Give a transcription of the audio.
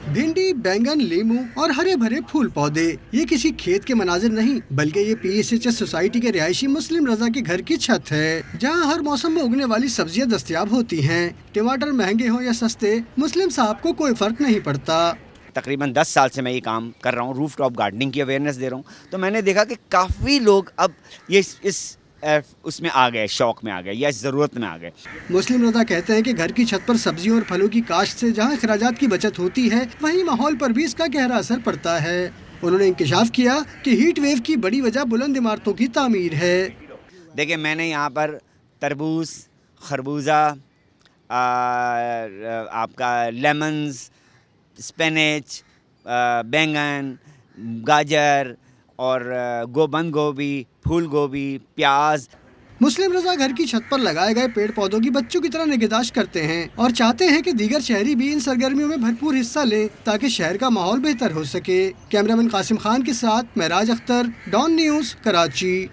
भिंडी, बैंगन, लीमू और हरे भरे फूल पौधे, ये किसी खेत के मनाजिर नहीं बल्कि ये PSHS सोसाइटी के रिहायशी मुस्लिम रजा के घर की छत है, जहाँ हर मौसम में उगने वाली सब्जियाँ दस्तयाब होती हैं। टमाटर महंगे हो या सस्ते, मुस्लिम साहब को कोई फर्क नहीं पड़ता। तकरीबन 10 साल से मैं ये काम कर रहा हूँ, रूफ टॉप गार्डनिंग की अवेयरनेस दे रहा हूँ, तो मैंने देखा कि काफ़ी लोग अब ये इस उसमें आ गए, शौक में आ गए या इस ज़रूरत में आ गए। मुस्लिम रजा कहते हैं कि घर की छत पर सब्जियों और फलों की काश्त से जहाँ अखराजात की बचत होती है, वहीं माहौल पर भी इसका गहरा असर पड़ता है। उन्होंने इंकशाफ किया कि हीट वेव की बड़ी वजह बुलंद इमारतों की तामीर है। देखिए, मैंने यहाँ पर तरबूज, खरबूजा, आपका लेमन्स, स्पिनच, बैंगन, गाजर और बंद गोभी, फूल गोभी, प्याज। मुस्लिम रजा घर की छत पर लगाए गए पेड़ पौधों की बच्चों की तरह निगहदाश्त करते हैं और चाहते हैं कि दीगर शहरी भी इन सरगर्मियों में भरपूर हिस्सा लें ताकि शहर का माहौल बेहतर हो सके। कैमरामैन कासिम खान के साथ महराज अख्तर, डॉन न्यूज़, कराची।